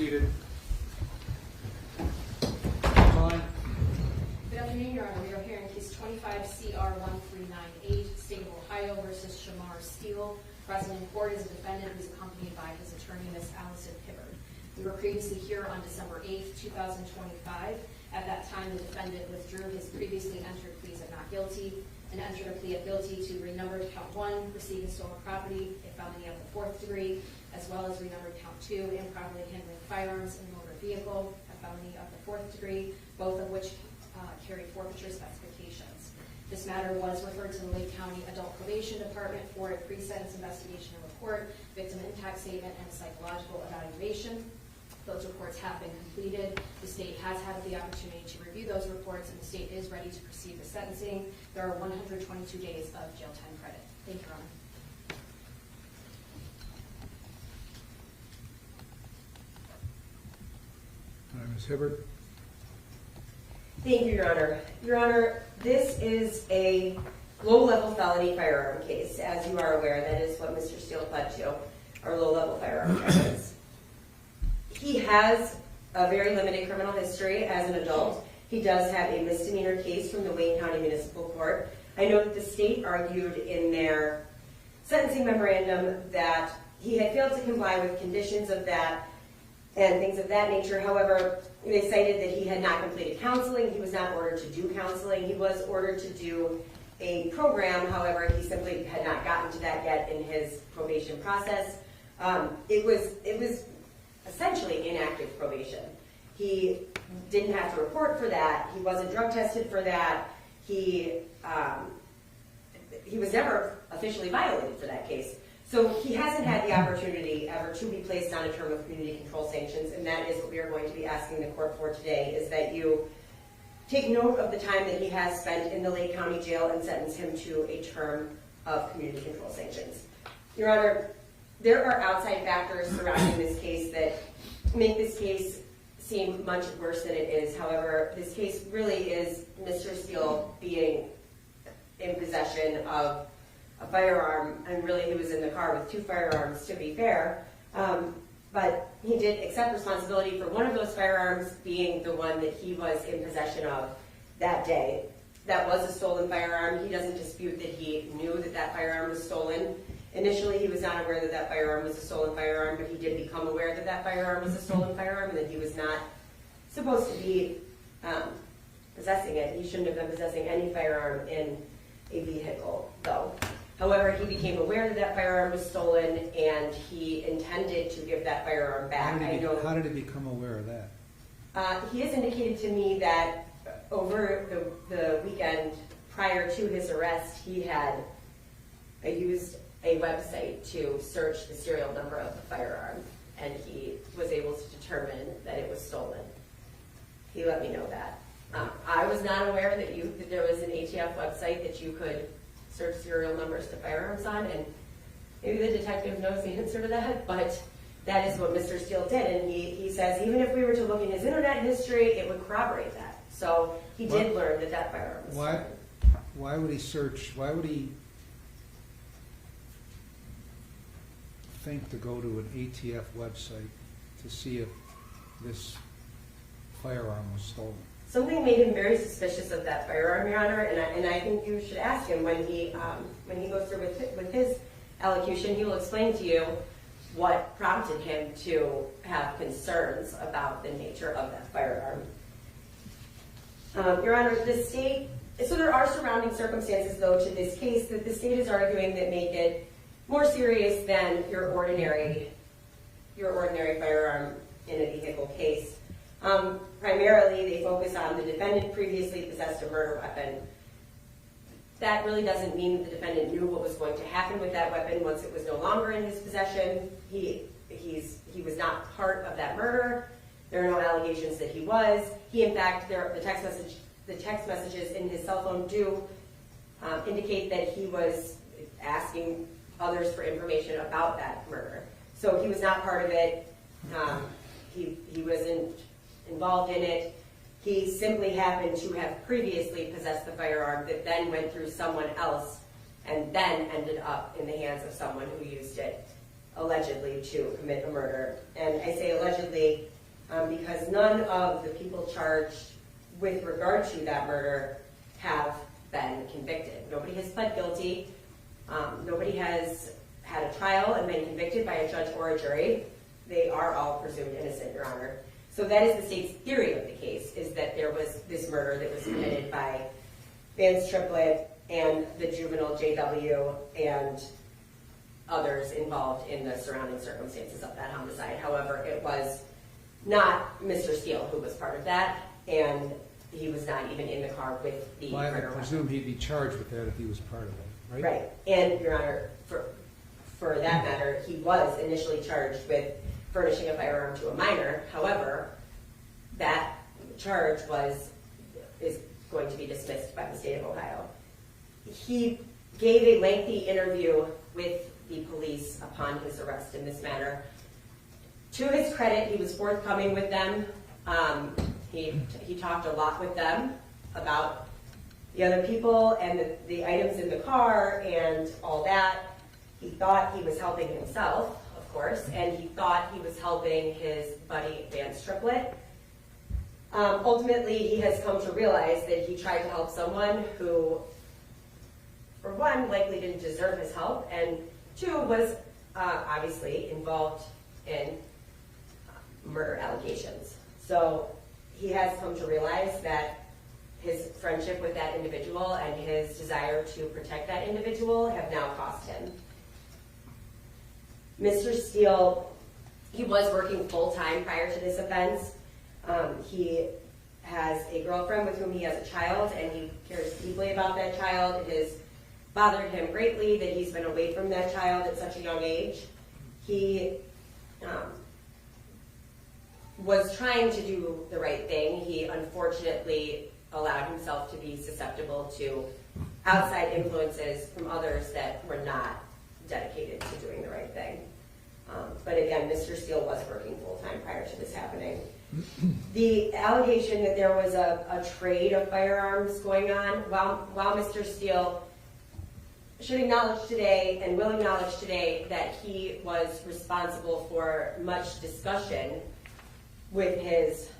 seated. Fine. Good afternoon, Your Honor. We are hearing case 25 CR 1398, State of Ohio versus Shamar Steele. Present in court is a defendant who is accompanied by his attorney, Ms. Allison Hibbard. We were previously here on December 8th, 2025. At that time, the defendant withdrew his previously entered pleas of not guilty and entered a plea of guilty to renumbered count 1, receiving stolen property, a felony of the 4th degree, as well as renumbered count 2, improperly handling firearms in a motor vehicle, a felony of the 4th degree, both of which carry forfeiture specifications. This matter was referred to the Lake County Adult Probation Department for a pre-sentence investigation and report, victim impact statement, and psychological evaluation. Those reports have been completed. The state has had the opportunity to review those reports, and the state is ready to proceed with sentencing. There are 122 days of jail time credit. Thank you, Your Honor. All right, Ms. Hibbard. Thank you, Your Honor. Your Honor, this is a low-level felony firearm case. As you are aware, that is what Mr. Steele pled to, our low-level firearm charges. He has a very limited criminal history as an adult. He does have a misdemeanor case from the Wayne County Municipal Court. I know that the state argued in their sentencing memorandum that he had failed to comply with conditions of that and things of that nature. However, they cited that he had not completed counseling. He was not ordered to do counseling. He was ordered to do a program. However, he simply had not gotten to that yet in his probation process. It was essentially inactive probation. He didn't have to report for that. He wasn't drug tested for that. He was never officially violated for that case. So he hasn't had the opportunity ever to be placed on a term of community control sanctions, and that is what we are going to be asking the court for today, is that you take note of the time that he has spent in the Lake County Jail and sentence him to a term of community control sanctions. Your Honor, there are outside factors surrounding this case that make this case seem much worse than it is. However, this case really is Mr. Steele being in possession of a firearm, and really he was in the car with 2 firearms, to be fair. But he did accept responsibility for one of those firearms being the one that he was in possession of that day. That was a stolen firearm. He doesn't dispute that he knew that that firearm was stolen. Initially, he was not aware that that firearm was a stolen firearm, but he did become aware that that firearm was a stolen firearm and that he was not supposed to be possessing it. He shouldn't have been possessing any firearm in a vehicle, though. However, he became aware that that firearm was stolen, and he intended to give that firearm back. How did he become aware of that? He has indicated to me that over the weekend prior to his arrest, he had used a website to search the serial number of the firearm, and he was able to determine that it was stolen. He let me know that. I was not aware that there was an ATF website that you could search serial numbers to firearms on, and maybe the detective knows the answer to that, but that is what Mr. Steele did, and he says even if we were to look in his internet history, it would corroborate that. So he did learn that that firearm was stolen. Why would he search, why would he think to go to an ATF website to see if this firearm was stolen? Something made him very suspicious of that firearm, Your Honor, and I think you should ask him when he goes through with his allocution. He will explain to you what prompted him to have concerns about the nature of that firearm. Your Honor, so there are surrounding circumstances, though, to this case that the state is arguing that make it more serious than your ordinary firearm in a vehicle case. Primarily, they focus on the defendant previously possessed a murder weapon. That really doesn't mean that the defendant knew what was going to happen with that weapon once it was no longer in his possession. He was not part of that murder. There are no allegations that he was. He, in fact, the text messages in his cell phone do indicate that he was asking others for information about that murder. So he was not part of it. He wasn't involved in it. He simply happened to have previously possessed the firearm that then went through someone else and then ended up in the hands of someone who used it allegedly to commit a murder. And I say allegedly because none of the people charged with regard to that murder have been convicted. Nobody has pled guilty. Nobody has had a trial and been convicted by a judge or a jury. They are all presumed innocent, Your Honor. So that is the state's theory of the case, is that there was this murder that was committed by Vance Triplett and the juvenile JW and others involved in the surrounding circumstances of that homicide. However, it was not Mr. Steele who was part of that, and he was not even in the car with the Well, I murder weapon. presume he'd be charged with that if he was part of it, right? Right, and Your Honor, for that matter, he was initially charged with furnishing a firearm to a minor. However, that charge is going to be dismissed by the state of Ohio. He gave a lengthy interview with the police upon his arrest in this matter. To his credit, he was forthcoming with them. He talked a lot with them about the other people and the items in the car and all that. He thought he was helping himself, of course, and he thought he was helping his buddy Vance Triplett. Ultimately, he has come to realize that he tried to help someone who, for one, likely didn't deserve his help, and two, was obviously involved in murder allegations. So he has come to realize that his friendship with that individual and his desire to protect that individual have now cost him. Mr. Steele, he was working full-time prior to this offense. He has a girlfriend with whom he has a child, and he cares deeply about that child. It has bothered him greatly that he's been away from that child at such a young age. He was trying to do the right thing. He unfortunately allowed himself to be susceptible to outside influences from others that were not dedicated to doing the right thing. But again, Mr. Steele was working full-time prior to this happening. The allegation that there was a trade of firearms going on, while Mr. Steele should acknowledge today and will acknowledge today that he was responsible for much discussion with his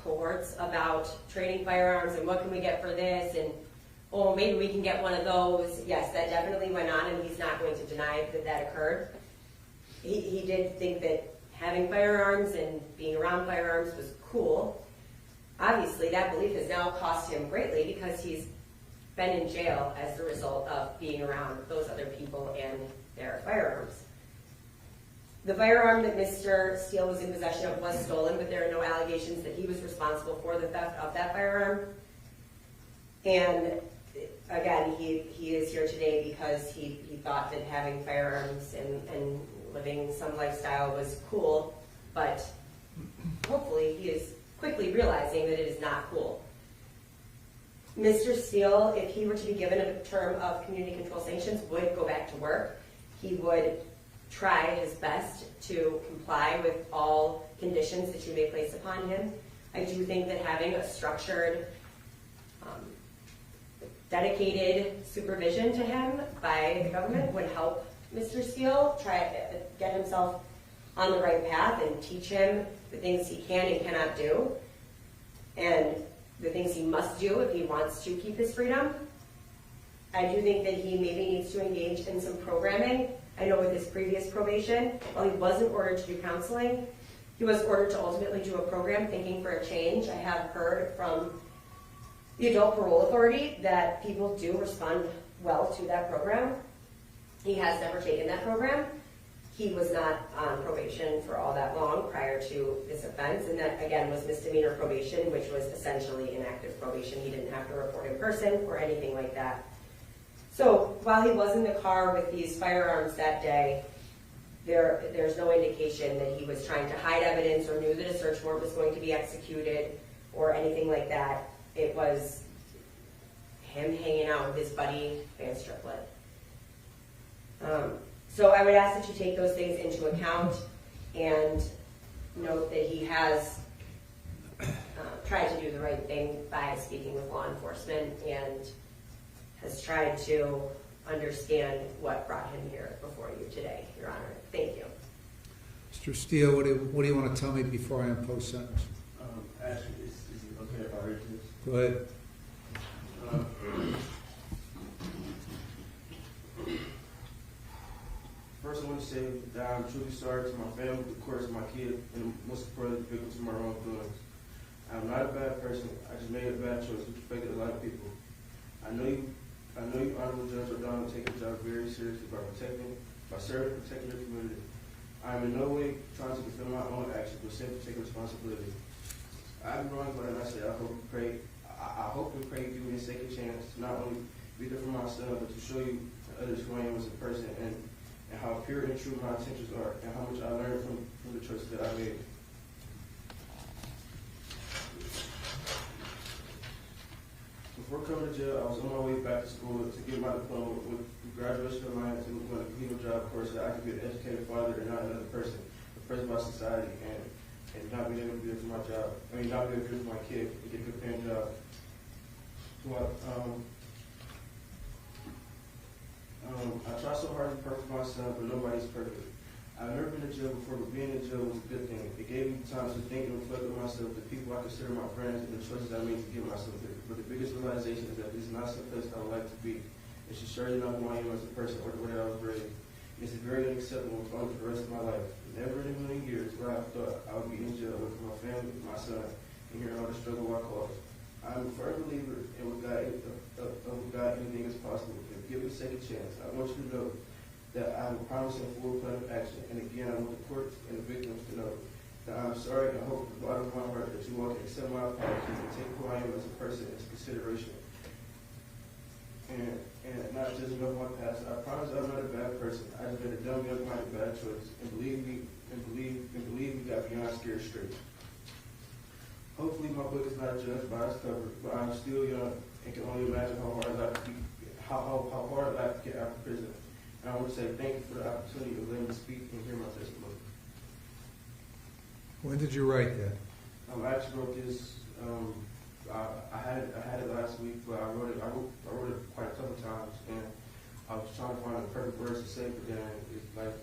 cohorts about trading firearms and what can we get for this, and oh, maybe we can get one of those. Yes, that definitely went on, and he's not going to deny that that occurred. He did think that having firearms and being around firearms was cool. Obviously, that belief has now cost him greatly because he's been in jail as a result of being around those other people and their firearms. The firearm that Mr. Steele was in possession of was stolen, but there are no allegations that he was responsible for the theft of that firearm. And again, he is here today because he thought that having firearms and living some lifestyle was cool, but hopefully he is quickly realizing that it is not cool. Mr. Steele, if he were to be given a term of community control sanctions, would go back to work. He would try his best to comply with all conditions that you may place upon him. I do think that having a structured, dedicated supervision to him by the government would help Mr. Steele try to get himself on the right path and teach him the things he can and cannot do, and the things he must do if he wants to keep his freedom. I do think that he maybe needs to engage in some programming. I know with his previous probation, while he wasn't ordered to do counseling, he was ordered to ultimately do a program, Thinking for a Change. I have heard from the Adult Parole Authority that people do respond well to that program. He has never taken that program. He was not on probation for all that long prior to this offense, and that, again, was misdemeanor probation, which was essentially inactive probation. He didn't have to report in person or anything like that. So while he was in the car with these firearms that day, there's no indication that he was trying to hide evidence or knew that a search warrant was going to be executed or anything like that. It was him hanging out with his buddy, Vance Triplett. So I would ask that you take those things into account and note that he has tried to do the right thing by speaking with law enforcement and has tried to understand what brought him here before you today, Your Honor. Thank you. Mr. Steele, what do you want to tell me before I impose sentence? Actually, is it okay if I read this? Go ahead. First, I want to say that I'm truly sorry to my family, of course, my kid, and most importantly, the victims of my wrongdoings. I'm not a bad person. I just made a bad choice, which affected a lot of people. I know you, Honorable Judge O'Donnell, take your job very seriously by serving and protecting your community. I am in no way trying to defend my own actions, but simply take responsibility. I'm wrong, but I say I hope and pray you give me a second chance to not only be there for my son, but to show you and others who I am as a person and how pure and true my intentions are and how much I learned from the choices that I made. Before coming to jail, I was on my way back to school to get my diploma with graduation in mind to a legal job course that I could be an educated father and not another person, oppressed by society and not being able to be there for my job. Not being able to be there for my kid and get a good paying job. I try so hard to be perfect for my son, but nobody's perfect. I've never been to jail before, but being in jail was a good thing. It gave me time to think and reflect on myself, the people I consider my friends, and the choices I made to get myself here. But the biggest realization is that this is not some place I would like to be. It's just surely not who I am as a person or the way that I was raised. It's very unacceptable for the rest of my life. Never in a million years would I have thought I would be in jail with my family, my son, and hearing all the struggle I caused. I'm a firm believer in with God anything is possible. If give me a second chance, I want you to know that I'm promising a full plan of action. And again, I want the court and the victims to know that I'm sorry and I hope from the bottom of my heart that you all can accept my apologies and take who I am as a person into consideration. And not just know my past. I promise I'm not a bad person. I just made a dumb, young-minded bad choice. And believe me, got beyond scared straight. Hopefully my book is not judged by its cover, but I'm still young and can only imagine how hard life can get out of prison. And I want to say thank you for the opportunity to let me speak and hear my testimony. When did you write that? I actually wrote this. I had it last week, but I wrote it quite a couple times, and I was trying to find the perfect words to say. But then it's like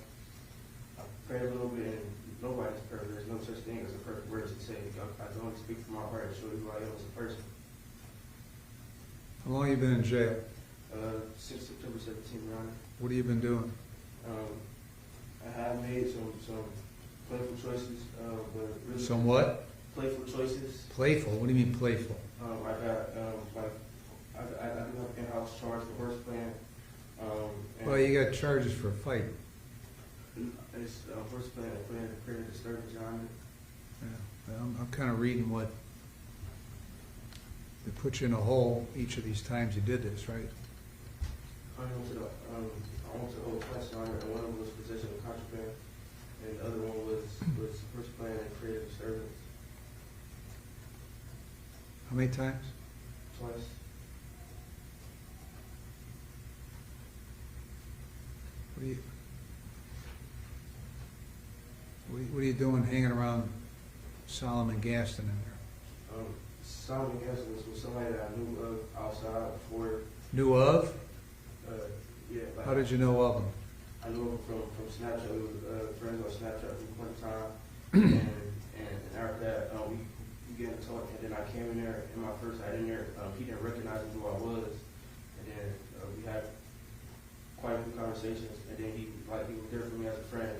I prayed a little bit, and nobody's perfect. There's no such thing as a perfect words to say. I can only speak from my heart and show you who I am as a person. How long have you been in jail? Since September 17th, Your Honor. What have you been doing? I have made some playful choices, but really Some what? playful choices. Playful? What do you mean playful? I do have in-house charge for horse playing. Well, you got charges for a fight. It's horse playing and creating a disturbance, Your Honor. Yeah. Well, I'm kind of reading what they put you in a hole each of these times you did this, right? I went to the old class, Your Honor, and one of them was possession of contraband, and the other one was horse playing and creating a disturbance. How many times? Twice. What are you doing hanging around Solomon Gaston in there? Solomon Gaston was somebody that I knew of outside before. Knew of? Yeah. Like, How did you know of him? I knew him from Snapchat. We were friends on Snapchat from one time, and after that, we began to talk. And then I came in there, and I didn't there. He didn't recognize me who I was, and then we had quite a few conversations. And then he was there for me as a friend.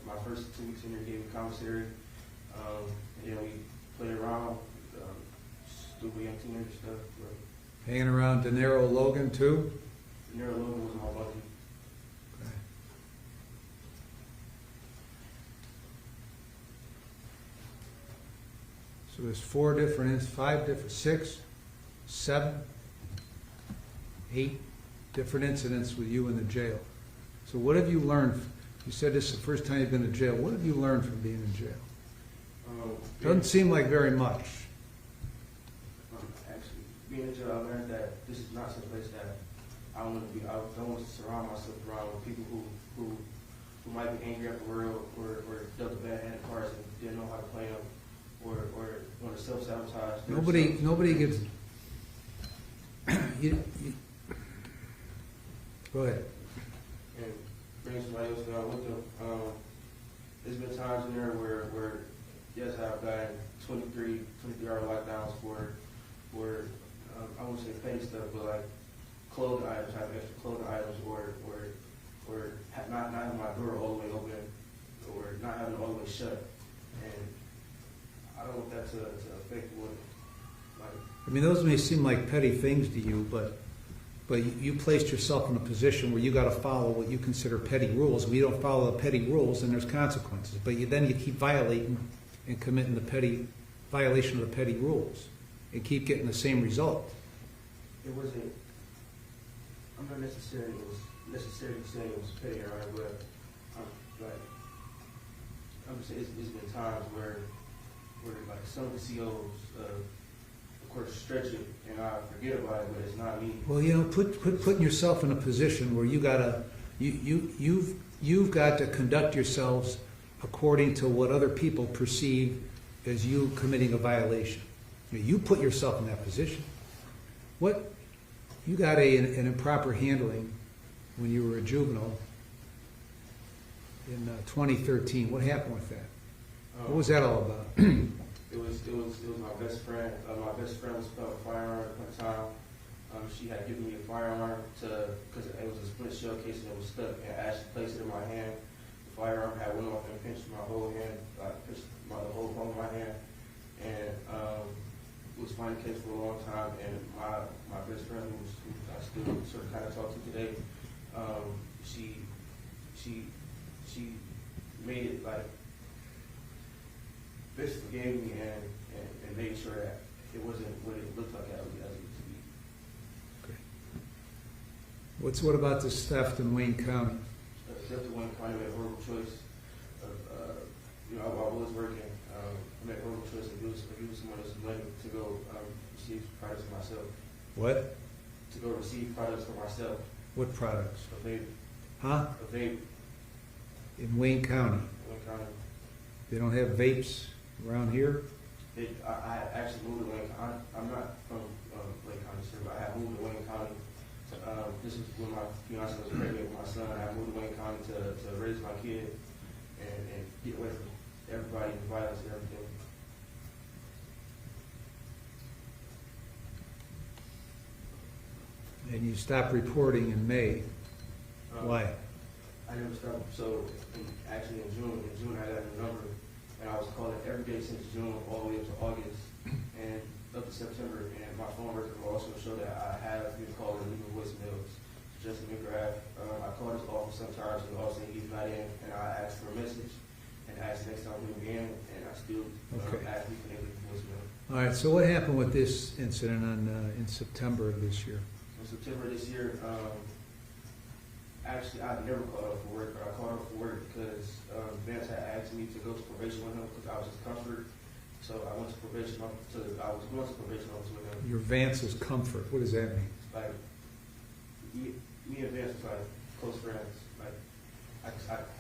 My first 2 weeks in there gave me commissary, and then we played around, stupid young teenager stuff. But Hanging around De Niro Logan too? De Niro Logan was my buddy. Okay. So there's 4 different, 5 different, 6, 7, 8 different incidents with you in the jail. So what have you learned? You said this is the first time you've been to jail. What have you learned from being in jail? Doesn't seem like very much. Actually, being in jail, I learned that this is not some place that I want to be. I don't want to surround myself around with people who might be angry at the world or dealt a bad hand of cards and didn't know how to play them or want to self-sabotage. Nobody gets. Go ahead. and bring somebody else down with them. There's been times in there where yes, I've gotten 23-hour lockdowns for I won't say petty stuff, but like clothing items, having extra clothing items, or not having my door all the way open, or not having it all the way shut. And I don't want that to affect what, like, I mean, those may seem like petty things to you, but you placed yourself in a position where you got to follow what you consider petty rules. When you don't follow the petty rules, then there's consequences. But then you keep violating and committing the petty violation of the petty rules, and keep getting the same result. it wasn't. I'm not necessarily saying it was petty, all right, but I'm just saying it's been times where like some of the COs, of course, stretch it and I forget about it, but it's not me. Well, you know, putting yourself in a position where you've got to conduct yourselves according to what other people perceive as you committing a violation. I mean, you put yourself in that position. What you got an improper handling when you were a juvenile in 2013. What happened with that? What was that all about? It was my best friend. My best friend was playing a firearm at the time. She had given me a firearm because it was a split shell case and it was stuck. And as she placed it in my hand, the firearm had went off and pinched my whole hand, pinched the whole palm of my hand. And it was finding case for a long time. And my best friend, who I still sort of kind of talk to today, she made it like. Bitch forgave me and made sure that it wasn't what it looked like as it used to be. Okay. What about this theft in Wayne County? Theft in Wayne County, I made a horrible choice. I was working. I made a horrible choice of using someone else's money to go receive products for myself. What? To go receive products for myself. What products? A vape. Huh? A vape. In Wayne County? Wayne County. They don't have vapes around here? I actually moved to Wayne County. I'm not from Wayne County, sir, but I have moved to Wayne County. This was when my fiance was pregnant with my son. I moved to Wayne County to raise my kid and get away from everybody and violence and everything. And you stopped reporting in May. Why? I never stopped. So actually in June I got a new number. And I was calling every day since June all the way up to August and up to September. And my phone record will also show that I have been calling leaving voicemails. Justin McGrath. I call his office sometimes and all of a sudden he's not in. And I ask for a message and ask next time he'll be in. And I still ask me for leaving voicemail. All right, so what happened with this incident in September of this year? In September this year, actually, I never called up for work, but I called up for work because Vance had asked me to go to probation with him because I was his comfort. So I went to probation. I was going to probation office with him. Your Vance's comfort. What does that mean? Like me and Vance was like close friends. Like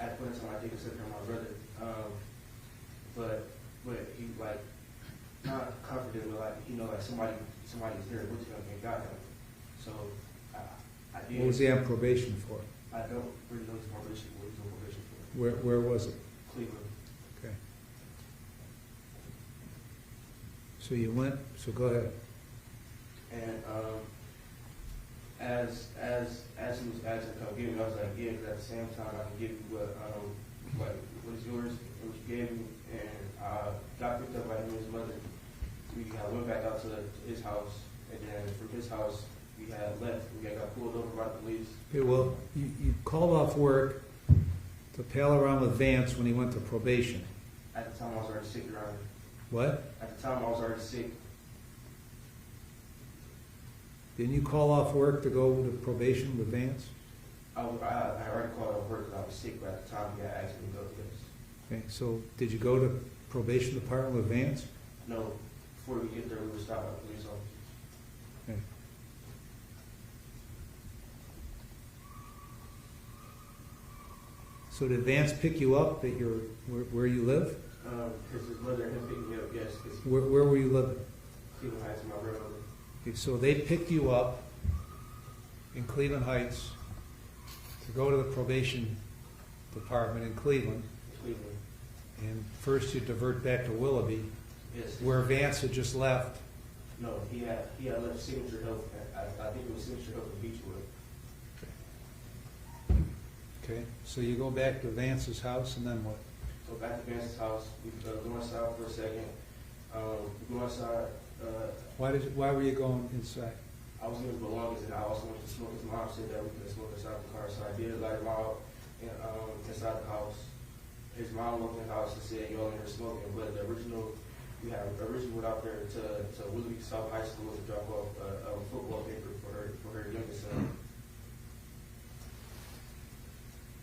at one time I did consider him my brother. But he like not comforted, but like like somebody's there with him and got him. So I did. What was he on probation for? I don't really know his probation. What he's on probation for? Where was it? Cleveland. Okay. So you went. So go ahead. And as he was asking to come get me, I was like, yeah, because at the same time I can give you what is yours and what you gave me. And I got picked up by him and his mother. We went back out to his house, and then from his house we had left. We got pulled over by the police. Okay, well, you called off work to pal around with Vance when he went to probation. At the time I was already sick, Your Honor. What? At the time I was already sick. Didn't you call off work to go to probation with Vance? I already called off work because I was sick, but at the time he had asked me to go to this. Okay, so did you go to probation department with Vance? No, before we get there, we were stopped by police officers. Okay. So did Vance pick you up at where you live? Because his mother and him picked me up, yes. Where were you living? Cleveland Heights, my grandmother. Okay, so they picked you up in Cleveland Heights You go to the probation department in Cleveland, Cleveland. and first you divert back to Willoughby, Yes. where Vance had just left. No, he had left Signature Health. I think it was Signature Health in Beechwood. Okay, so you go back to Vance's house, and then what? So back to Vance's house, we go inside for a second. We go inside. Why were you going inside? I was in his belongings, and I also wanted to smoke. His mom said that we could smoke inside the car, so I did light him out and, inside the house. His mom walked in the house and said, "Y'all in here smoking," but the original. We had originally went out there to Willoughby South High School to drop off a football paper for her youngest son.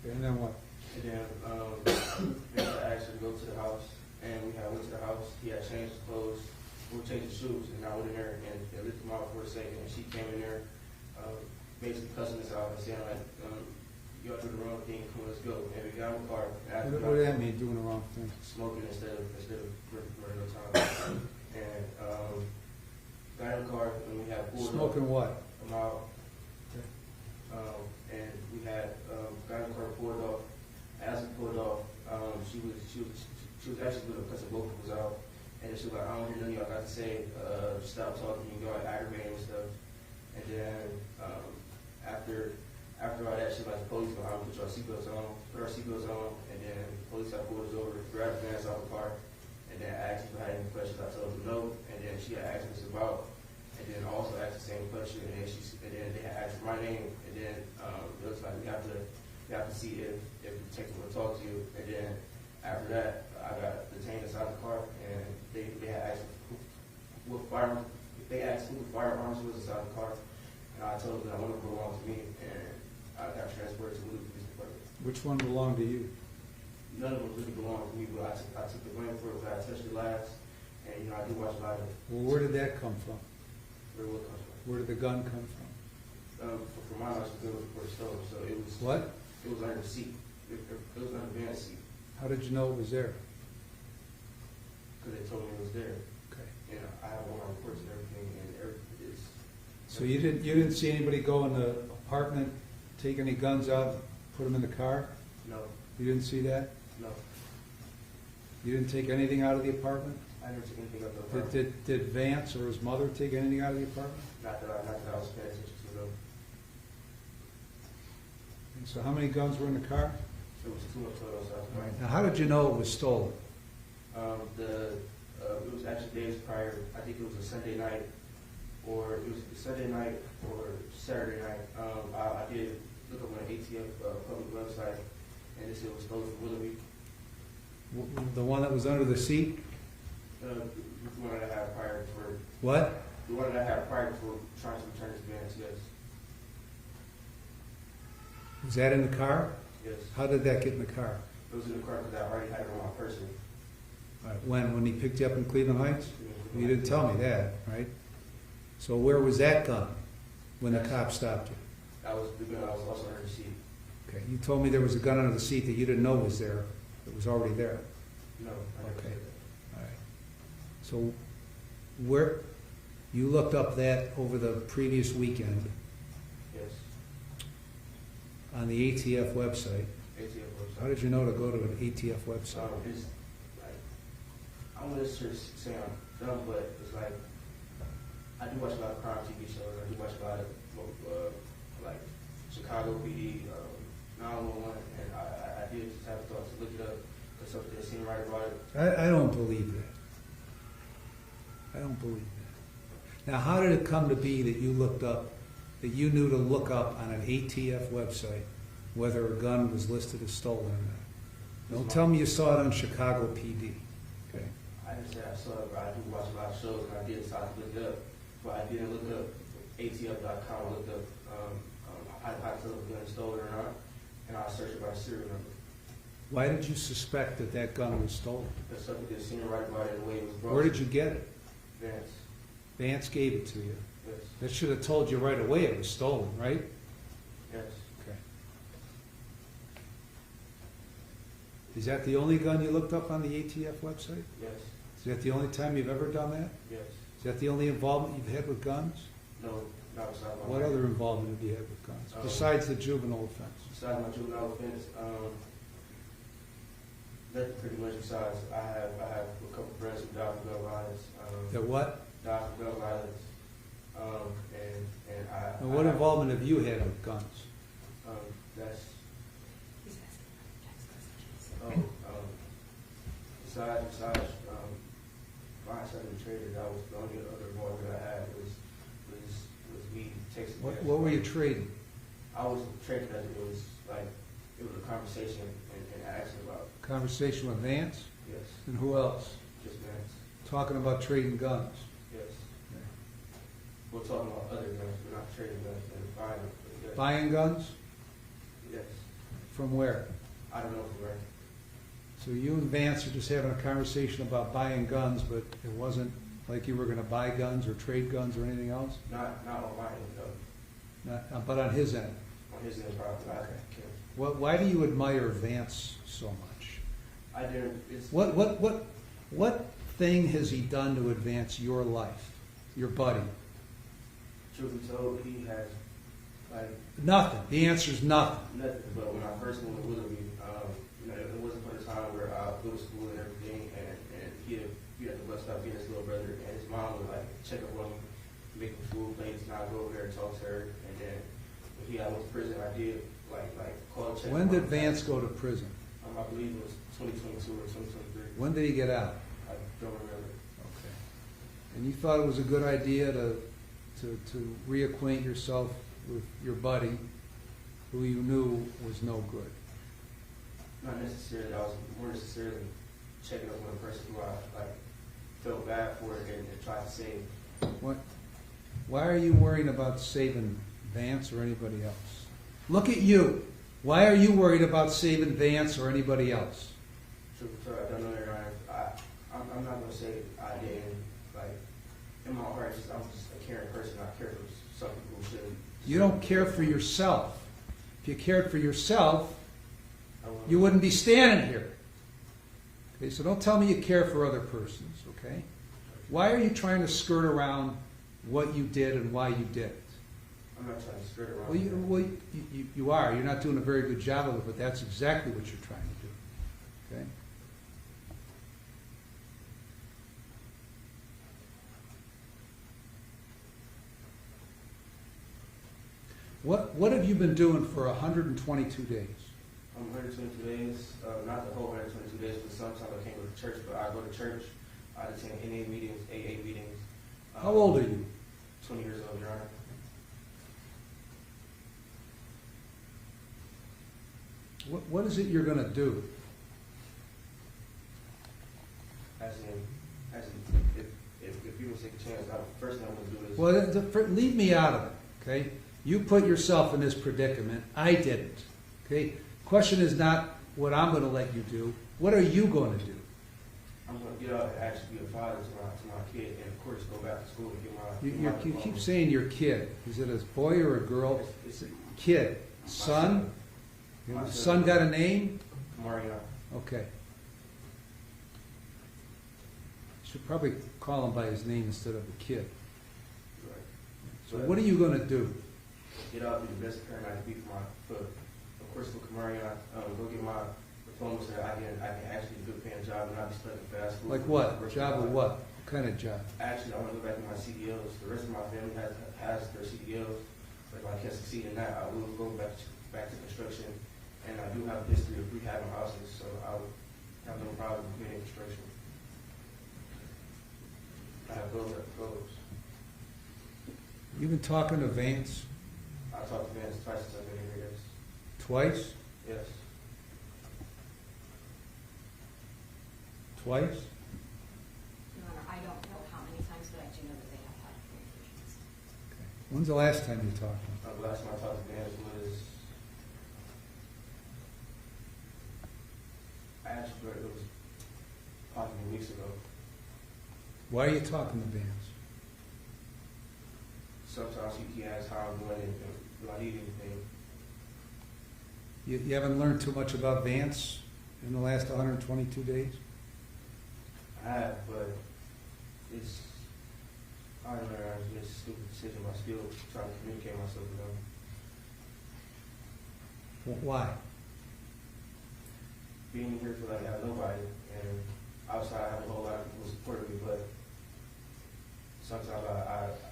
And then what? And then I asked her to go to the house, and we went to the house. He had changed his clothes, we were changing shoes, and I went in there and lifted him out for a second. And she came in there, basically cussing us out and saying like, "Y'all do the wrong thing. Come on, let's go." And we got in the car. What does that mean, doing the wrong thing? Smoking instead of murder time. And got in the car, and we had pulled Smoking what? him out. And we had got in the car, pulled off. As we pulled off, she was actually going to cuss both of us out. And then she was like, "I don't hear none of y'all got to say. Stop talking. Y'all aggravating and stuff." And then after all that, she was like, "The police behind me, put your seatbelts on." Put our seatbelts on, and then the police had pulled us over, grabbed the Vance out of the car, and then I asked if I had any questions. I told them no, and then she had asked us about, and then also asked the same question, and then they had asked my name, and then it was like we have to see if the detective will talk to you, and then after that, I got detained inside the car, and they had asked what firearms. They asked who the firearms was inside the car, and I told them that one of them belonged to me, and I got transferred to Willoughby Police Department. Which one belonged to you? None of them really belonged to me, but I took the blame for it because I touched it last, and I do watch a lot of it. Well, where did that come from? Where it comes from. Where did the gun come from? For my knowledge, it was before the stove, so it was. What? It was under the seat. It was under the Van's seat How did you know it was there? because they told me it was there. Okay. And I have all my reports and everything, and everything is. So you didn't see anybody go in the apartment, take any guns out, put them in the car? No, You didn't see that? no. You didn't take anything out of the apartment? I never took anything up the apartment. Did Vance or his mother take anything out of the apartment? Not that I was paying attention to them. And so how many guns were in the car? It was too much total, so I was fine. Now, how did you know it was stolen? It was actually days prior. I think it was a Sunday night, or it was Sunday night or Saturday night. I did look up on the ATF public website, and it said it was stolen from Willoughby. The one that was under the seat? The one that I had prior for What? the one that I had prior for trying to return his Vance. Yes, Was that in the car? yes. How did that get in the car? It was in the car because I already had it on my person. All right, when he picked you up in Cleveland Heights? You didn't tell me that, right? So where was that gun when the cop stopped you? That was the gun I was also under the seat. Okay, you told me there was a gun under the seat that you didn't know was there. It was already there. No, I never Okay. said that. All right. So where, you looked up that over the previous weekend Yes, on the ATF website. ATF website. How did you know to go to an ATF website? It's like, I don't want to say I'm dumb, but it's like, I do watch a lot of crime TV shows. I do watch a lot of, like, Chicago PD, 911, and I did just have thought to look it up, because something that seemed right about it. I don't believe that. I don't believe that. Now, how did it come to be that you looked up, that you knew to look up on an ATF website whether a gun was listed as stolen or not? Don't tell me you saw it on Chicago PD. Okay. I didn't say I saw it, but I do watch a lot of shows, and I did decide to look it up. But I didn't look up ATF.com. I looked up how to look gun stolen or not, and I searched by the serial number. Why did you suspect that that gun was stolen? There's something that seemed right about it, the way it was brought. Where did you get it? Vance. Vance gave it to you. Yes. That should have told you right away it was stolen, right? Yes. Okay. Is that the only gun you looked up on the ATF website? Yes. Is that the only time you've ever done that? Yes. Is that the only involvement you've had with guns? No. not besides my What wife. other involvement have you had with guns, besides the juvenile offense? Besides my juvenile offense, that's pretty much besides. I have a couple friends who died from gun violence. That what? Died from gun violence. And I. And what I, involvement have you had with guns? That's He's asking about tax questions. besides buying something traded, that was the only other involvement that I had was me texting. What were you trading? I was trading that it was a conversation and asking about. Conversation with Vance? Yes, And who else? just minutes. Talking about trading guns. Yes. We're talking about other guns, we're not trading guns and buying them. Yes. Buying guns? Yes. From where? I don't know from where. So you and Vance are just having a conversation about buying guns, but it wasn't like you were going to buy guns or trade guns or anything else? Not on my end, no. But on his end? On his end, probably. I can't. Why do you admire Vance so much? I didn't. It's, What thing has he done to advance your life, your buddy? Truth be told, he has Nothing. The answer is nothing. nothing. But when I first went to Willoughby, it wasn't for the time where I would go to school and everything, and he'd be at the bus stop, being his little brother, and his mom would check up on me, make him food plates, and I'd go over there and talk to her. And then when I went to prison, I did call and check. When did Vance go to prison? I believe it was 2022 or 2023. When did he get out? I don't remember. Okay. And you thought it was a good idea to reacquaint yourself with your buddy, who you knew was no good? Not necessarily. I was more necessarily checking up on a person who I felt bad for and tried to save. Why are you worrying about saving Vance or anybody else? Look at you. Why are you worried about saving Vance or anybody else? Truth be told, I don't know your honor. I'm not going to say I didn't. In my heart, I'm just a caring person. I care for some people who shouldn't. You don't care for yourself. If you cared for yourself, you wouldn't be standing here. Okay, so don't tell me you care for other persons, okay? Why are you trying to skirt around what you did and why you did it? I'm not trying to skirt around. Well, you are. You're not doing a very good job of it, but that's exactly what you're trying to do, okay? What have you been doing for 122 days? 122 days, not the whole 122 days, but sometimes I can't go to church, but I go to church. I attend NA meetings, AA meetings. How old are you? 20 years old, Your Honor. What is it you're going to do? As in, if you would take a chance, first thing I'm going to do is. Well, leave me out of it, okay? You put yourself in this predicament. I didn't, okay? Question is not what I'm going to let you do. What are you going to do? I'm going to get out and actually be a father to my kid, and of course go back to school and get my. You keep saying your kid. Is it a boy or a girl? It's a Kid. Son? My Your son. son got a name? Mario. Okay. Should probably call him by his name instead of the kid. Right. So what are you going to do? Get out, be the best parent I can be for of course, for Kamari, go get my diploma so that I can actually do a good paying job and not be stuck in fast food. Like what? Job of what? What kind of job? Actually, I want to go back to my CDLs. The rest of my family has their CDLs. But if I can succeed in that, I will go back to construction. And I do have a history of rehabbing houses, so I would have no problem being in construction. I have goals. You've been talking to Vance I talked to Vance twice since I've been here, yes. twice? Yes. Twice? Your Honor, I don't know how many times, but I do know that they have had communications. Okay. When's the last time you talked to him? The last time I talked to Vance was actually it was possibly weeks ago. Why are you talking to Vance? Sometimes he asks how I'm doing and do I need anything. You haven't learned too much about Vance in the last 122 days? I have, but I don't know, I made a stupid decision, but still trying to communicate myself with them. Why? Being here for like I have nobody, and outside I have a whole lot of people supporting me, but sometimes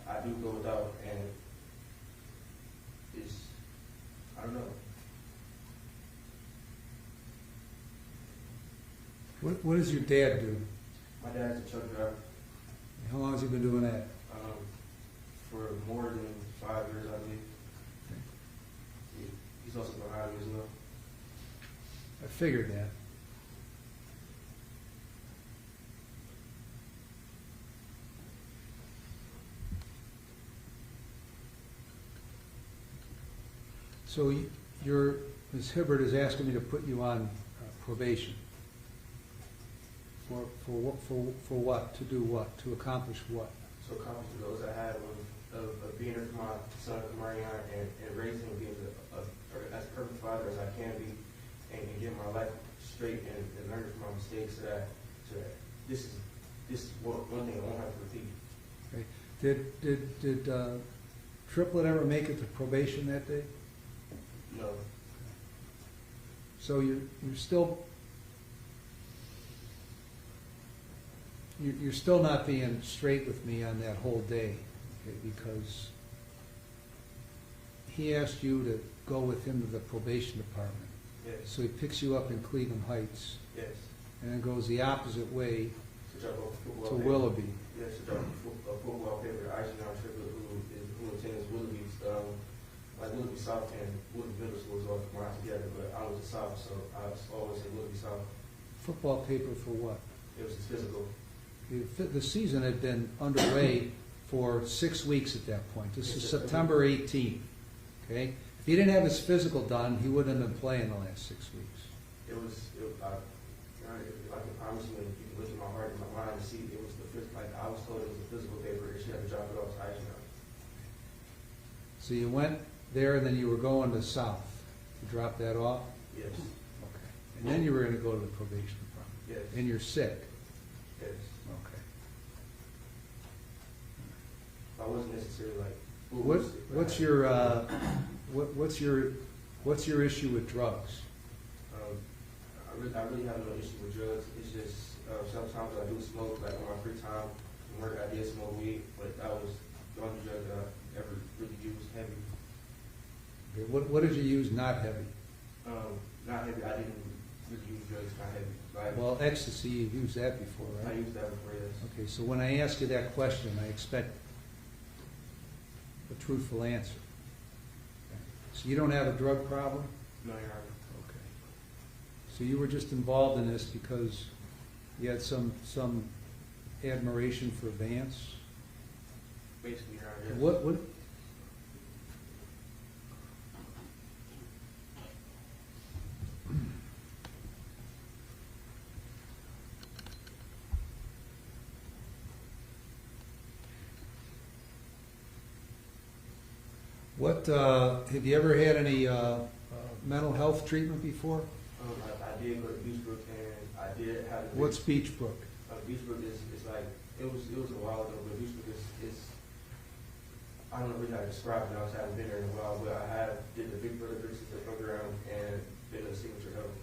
I do go without, and it's, I don't know. What does your dad do? My dad's a truck driver. How long has he been doing that? For more than 5 years, I believe. He's also behind me as well. I figured that. So Ms. Hibbert is asking me to put you on probation. For what? To do what? To accomplish what? So accomplish the goals I had of being there for my son Marion and raising him, being as perfect father as I can be, and getting my life straight and learning from my mistakes, so that this is one thing I won't have to repeat. Okay. Did Triplet ever make it to probation that day? No. So you're still not being straight with me on that whole day, okay, because he asked you to go with him to the probation department. Yes. So he picks you up in Cleveland Heights Yes. and then goes the opposite way To drop off a football to paper. Willoughby. Yes, to drop a football paper. Icing on Triplet, who attends Willoughby's, like Willoughby South and Willoughby Middle School is all combined together, but I was the South, so I always say Willoughby South. Football paper for what? It was physical. The season had been underway for 6 weeks at that point. This is September 18th, okay? If he didn't have his physical done, he wouldn't have been playing the last 6 weeks. I can promise you, and you can look at my heart and my mind and see it was like I was told it was a physical paper, and she had to drop it off to icing on. So you went there and then you were going to South to drop that off? Yes. Okay. And then you were going to go to the probation department? Yes. And you're sick? Yes. Okay. I wasn't necessarily like. What's your issue with drugs? I really have no issue with drugs. It's just sometimes I do smoke, like on my free time from work. I did smoke weed, but that was the only drug that I ever really used heavy. Okay. What did you use not heavy? Not heavy. I didn't really use drugs not heavy. Like, Well, ecstasy, you've used that before, I right? used that before, yes. Okay, so when I ask you that question, I expect a truthful answer. Okay. So you don't have a drug problem? No, Your Honor. Okay. So you were just involved in this because you had some admiration for Vance? Basically, Your Honor, yes. What have you ever had any mental health treatment before? I did go to Beachbrook, and I did have. What's Beachbrook? Beachbrook is like it was a while ago, but Beachbrook is I don't know really how to describe it. I haven't been there in a while, but I did the Big Brother Big Sister program and been to the Signature Health.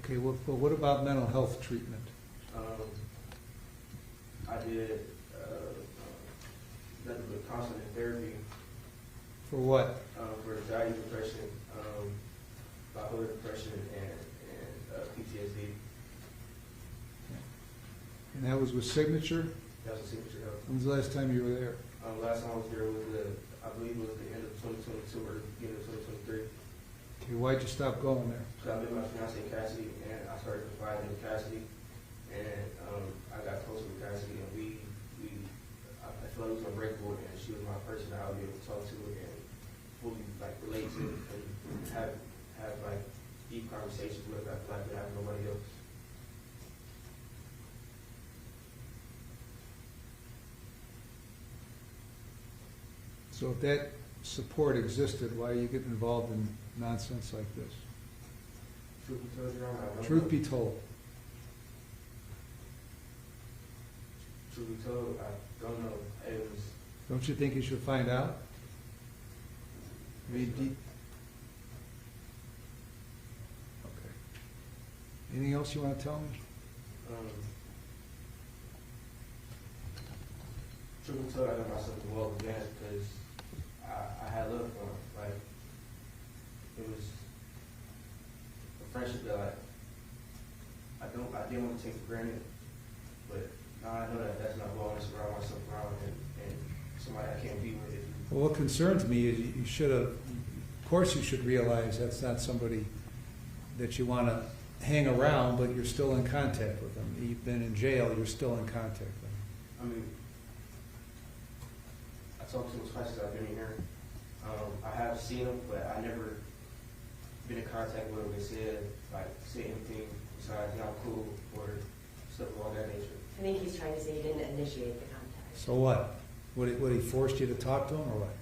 Okay, well, but what about mental health treatment? I did nothing but counseling and therapy For what? for anxiety, depression, bipolar depression, and PTSD. And that was with Signature? That was a Signature Health. When's the last time you were there? Last time I was there was I believe it was the end of 2022 or the beginning of 2023. Okay, why'd you stop going there? So I met my fiance Cassidy, and I started confiding in Cassidy, and I got closer with Cassidy, and I felt like it was unbreakable, and she was my person that I would be able to talk to and fully like relate to and have like deep conversations with. I feel like I have nobody else. So if that support existed, why are you getting involved in nonsense like this? Truth be told, Your Honor, I don't Truth know. be told. Truth Truth be told, I don't know. It was, Don't you think you should find out? I mean, okay. Anything else you want to tell me? Truth be told, I got myself to well advanced because I had love for him. Like, it was a friendship that I didn't want to take for granted, but now I know that that's not who I want to surround myself around and somebody I can't be with. Well, what concerns me is you should have, of course you should realize that's not somebody that you want to hang around, but you're still in contact with them. You've been in jail, you're still in contact with them. I mean, I talked to him twice since I've been here. I have seen him, but I never been in contact with him and said anything besides not cool or stuff of all that nature. I think he's trying to say he didn't initiate the contact. So what? Would he forced you to talk to him or what?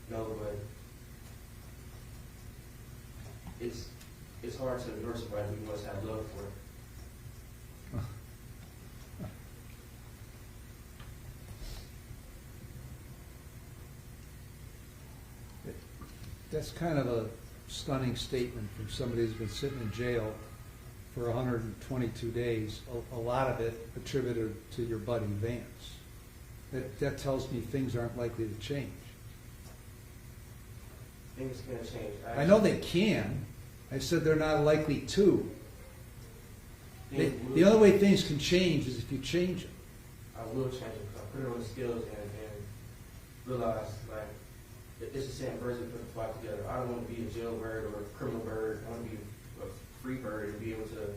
No, but it's hard to ignore somebody who you must have love for. That's kind of a stunning statement from somebody who's been sitting in jail for 122 days, a lot of it attributed to your buddy Vance. That tells me things aren't likely to change. Things can change. I know they can. I said they're not likely to. The only way things can change is if you change them. I will change it. I put it on the skills and realize like it's the same person put the plot together. I don't want to be a jailbird or a criminal bird. I want to be a free bird and be able to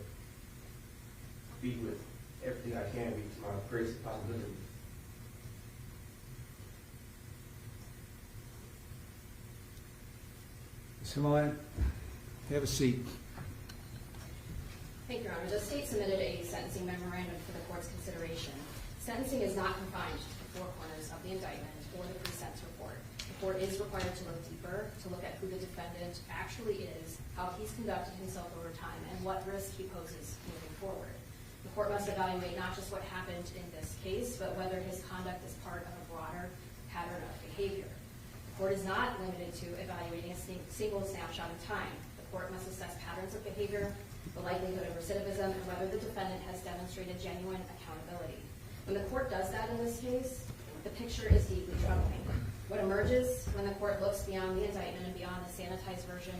be with everything I can be to my greatest possibility. Simone, have a seat. Thank you, Your Honor. The state submitted a sentencing memorandum for the court's consideration. Sentencing is not confined to the four corners of the indictment or the pre-sentence report. The court is required to look deeper, to look at who the defendant actually is, how he's conducted himself over time, and what risk he poses moving forward. The court must evaluate not just what happened in this case, but whether his conduct is part of a broader pattern of behavior. The court is not limited to evaluating a single snapshot in time. The court must assess patterns of behavior, the likelihood of recidivism, and whether the defendant has demonstrated genuine accountability. When the court does that in this case, the picture is deeply troubling. What emerges when the court looks beyond the indictment and beyond the sanitized version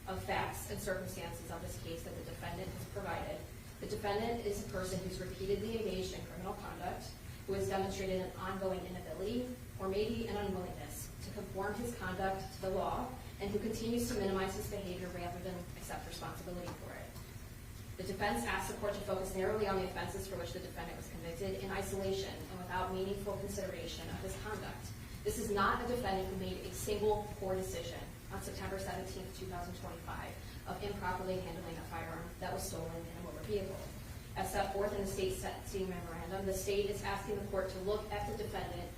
of facts and circumstances of this case that the defendant has provided, the defendant is a person who's repeatedly engaged in criminal conduct, who has demonstrated an ongoing inability or maybe an unwillingness to conform his conduct to the law, and who continues to minimize his behavior rather than accept responsibility for it. The defense asks the court to focus narrowly on the offenses for which the defendant was convicted in isolation and without meaningful consideration of his conduct. This is not a defendant who made a single poor decision on September 17, 2025 of improperly handling a firearm that was stolen in a motor vehicle. As set forth in the state's sentencing memorandum, the state is asking the court to look at the defendant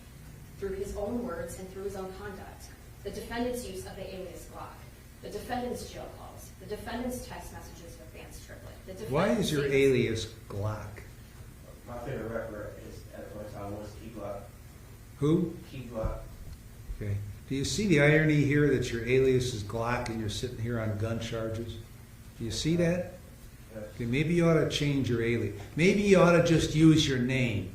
through his own words and through his own conduct. The defendant's use of the alias Glock, the defendant's jail calls, the defendant's text messages with Vance Triplett. Why is your alias Glock? My favorite rapper is at the point in time was Key Glock. Who? Key Glock. Okay. Do you see the irony here that your alias is Glock and you're sitting here on gun charges? Do you see that? Yes. Okay, maybe you ought to change your alias. Maybe you ought to just use your name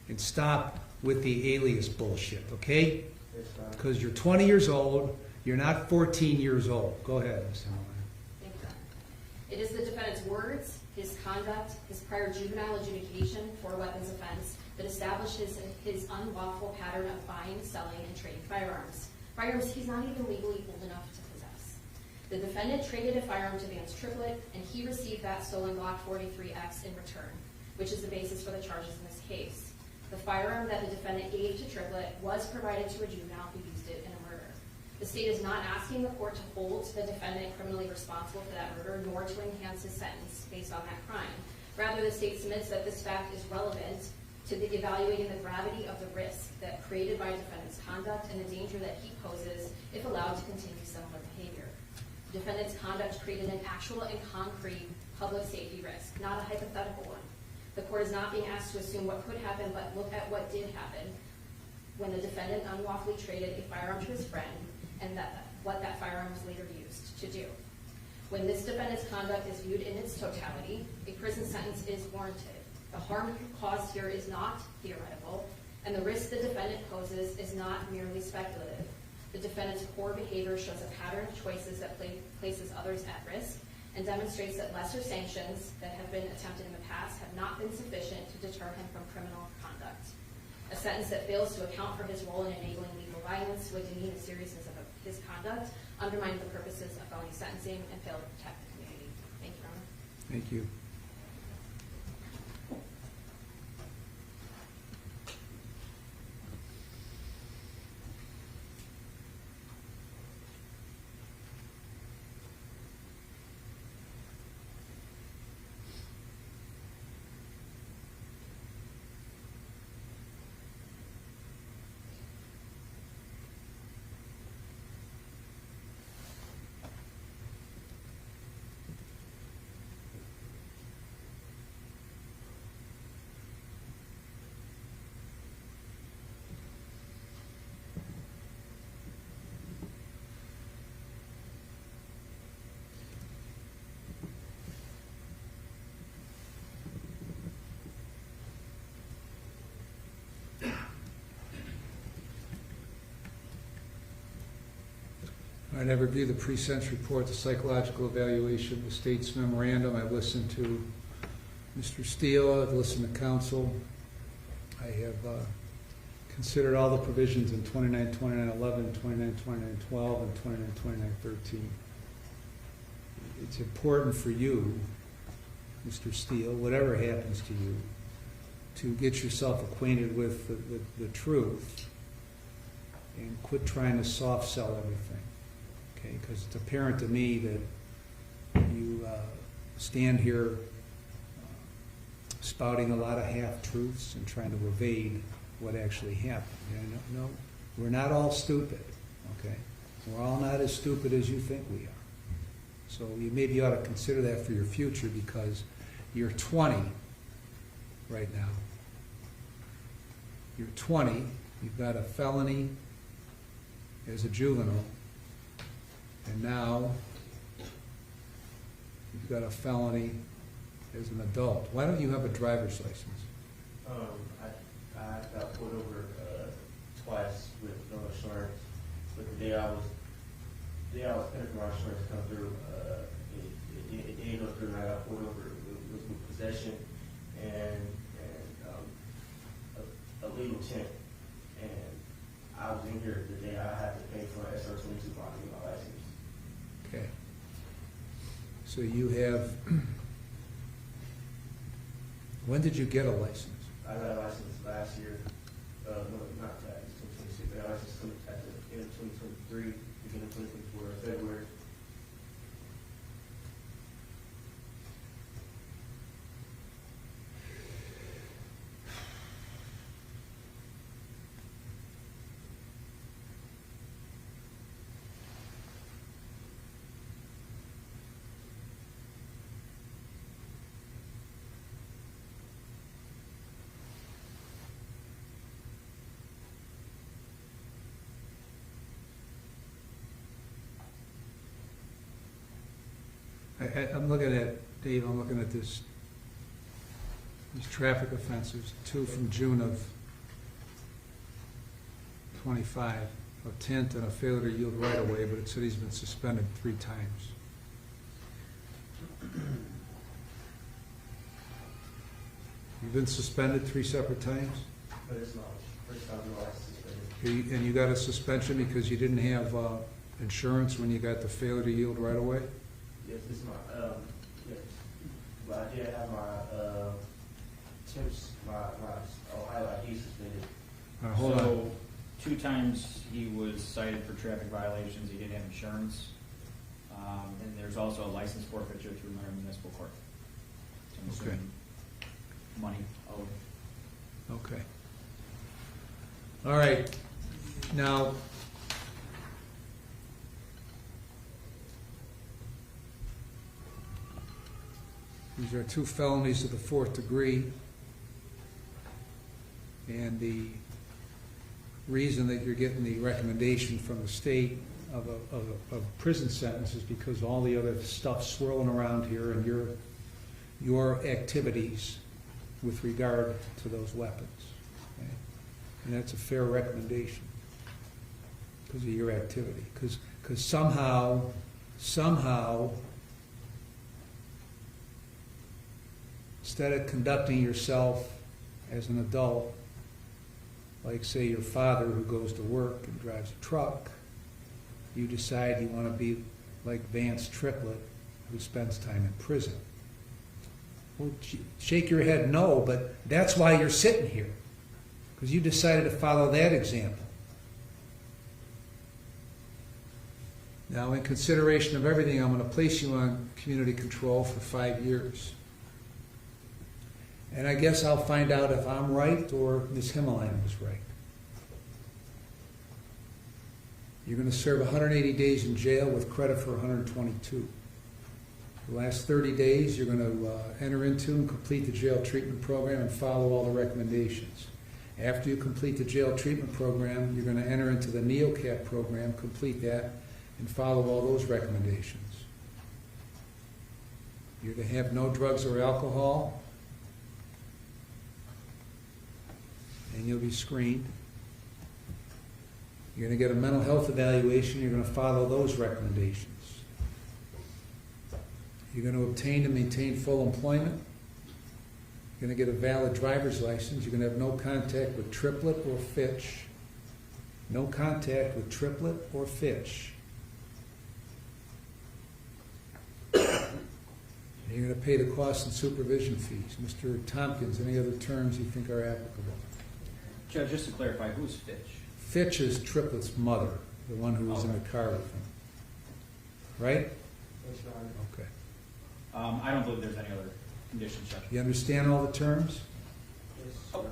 and stop with the alias bullshit, okay? It's fine. Because you're 20 years old, you're not 14 years old. Go ahead, Mr. Miller. Thank you. It is the defendant's words, his conduct, his prior juvenile adjudication for a weapons offense that establishes his unlawful pattern of buying, selling, and trading firearms. Firearms he's not even legally old enough to possess. The defendant traded a firearm to Vance Triplett, and he received that stolen Glock 43X in return, which is the basis for the charges in this case. The firearm that the defendant gave to Triplett was provided to a juvenile who used it in a murder. The state is not asking the court to hold the defendant criminally responsible for that murder, nor to enhance his sentence based on that crime. Rather, the state submits that this fact is relevant to evaluating the gravity of the risk that created by a defendant's conduct and the danger that he poses if allowed to continue similar behavior. The defendant's conduct created an actual and concrete public safety risk, not a hypothetical one. The court is not being asked to assume what could happen, but look at what did happen when the defendant unlawfully traded a firearm to his friend and what that firearm was later used to do. When this defendant's conduct is viewed in its totality, a prison sentence is warranted. The harm caused here is not theoretical, and the risk the defendant poses is not merely speculative. The defendant's poor behavior shows a pattern of choices that places others at risk and demonstrates that lesser sanctions that have been attempted in the past have not been sufficient to deter him from criminal conduct. A sentence that fails to account for his role in enabling legal violence would demean the seriousness of his conduct, undermine the purposes of felony sentencing, and fail to protect the community. Thank you, Your Honor. Thank you. All right, I reviewed the pre-sentence report, the psychological evaluation, the state's memorandum. I listened to Mr. Steele. I've listened to counsel. I have considered all the provisions in 29, 29, 11, 29, 29, 12, and 29, 29, 13. It's important for you, Mr. Steele, whatever happens to you, to get yourself acquainted with the truth and quit trying to soft sell everything. Okay, because it's apparent to me that you stand here spouting a lot of half-truths and trying to evade what actually happened. No, we're not all stupid, okay? We're all not as stupid as you think we are. So you maybe ought to consider that for your future, because you're 20 right now. You're 20, you've got a felony as a juvenile, and now you've got a felony as an adult. Why don't you have a driver's license? I got pulled over twice with no insurance. But the day I was paying for my insurance to come through, it didn't go through, and I got pulled over. It was with possession and illegal intent. And I was in here the day I had to pay for an SR22 bond to get my license. Okay. So you have, when did you get a license? I got a license last year. No, not that. It's 2026. I got a license at the end of 2023, beginning of 2024, February. I'm looking at, Dave, I'm looking at these traffic offenses, 2 from June of 25, a tint and a failure to yield right away, but it said he's been suspended 3 times. You've been suspended 3 separate times? But it's not. First time my license suspended. And you got a suspension because you didn't have insurance when you got the failure to yield right away? Yes, this is my, yes. But I did have my, temps, my Ohio ID suspended. Hold on. 2 times he was cited for traffic violations. He didn't have insurance. And there's also a license forfeiture through Monroe Municipal Court. So I'm Okay. assuming money owed. Okay. All right. Now, these are 2 felonies of the 4th degree. And the reason that you're getting the recommendation from the state of a prison sentence is because all the other stuff swirling around here and your activities with regard to those weapons. Okay? And that's a fair recommendation because of your activity. Because somehow, instead of conducting yourself as an adult, like say your father who goes to work and drives a truck, you decide you want to be like Vance Triplett who spends time in prison. Well, shake your head no, but that's why you're sitting here, because you decided to follow that example. Now, in consideration of everything, I'm going to place you on community control for 5 years. And I guess I'll find out if I'm right or Ms. Himmeline was right. You're going to serve 180 days in jail with credit for 122. The last 30 days, you're going to enter into and complete the jail treatment program and follow all the recommendations. After you complete the jail treatment program, you're going to enter into the NeoCap program, complete that, and follow all those recommendations. You're to have no drugs or alcohol, and you'll be screened. You're going to get a mental health evaluation. You're going to follow those recommendations. You're going to obtain and maintain full employment. You're going to get a valid driver's license. You're going to have no contact with Triplett or Fitch. No contact with Triplett or Fitch. And you're going to pay the costs and supervision fees. Mr. Tompkins, any other terms you think are applicable? Judge, just to clarify, who's Fitch? Fitch is Triplett's mother, the one who was in the car with him. Right? That's right. Okay. I don't believe there's any other conditions, Judge. You understand all the terms? Yes, Oh.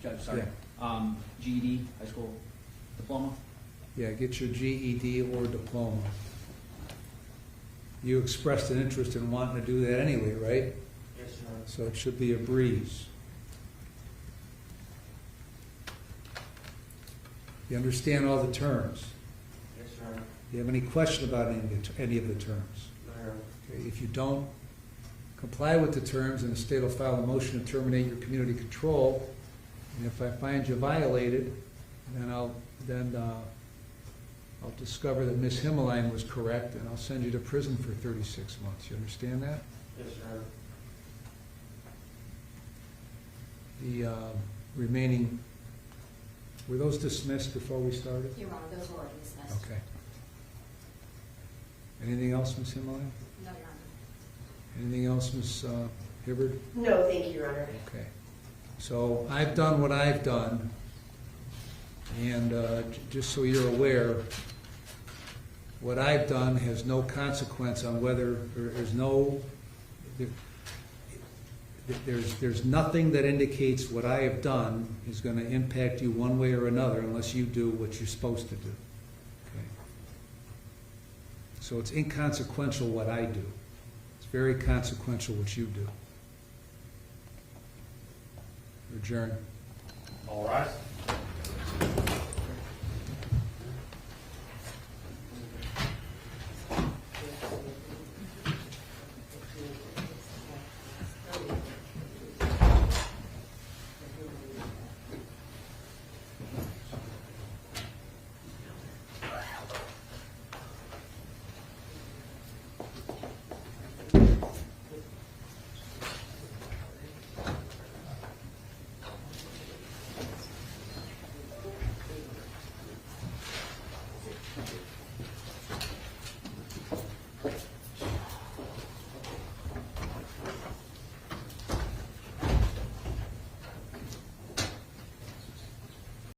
Judge, sorry. Yeah. GED, high school diploma? Yeah, get your GED or diploma. You expressed an interest in wanting to do that anyway, right? Yes, Your Honor. So it should be a breeze. You understand all the terms? Yes, Your Honor. Do you have any question about any of the terms? No, Your Honor. Okay, if you don't comply with the terms, then the state will file a motion to terminate your community control. And if I find you violated, then I'll discover that Ms. Himmeline was correct, and I'll send you to prison for 36 months. You understand that? Yes, Your Honor. The remaining, were those dismissed before we started? Your Honor, those were already dismissed. Okay. Anything else, Ms. Himmeline? No, Your Honor. Anything else, Ms. Hibbard? No, thank you, Your Honor. Okay. So I've done what I've done, and just so you're aware, what I've done has no consequence on whether there's nothing that indicates what I have done is going to impact you one way or another unless you do what you're supposed to do. Okay. So it's inconsequential what I do. It's very consequential what you do. Adjourn. All right.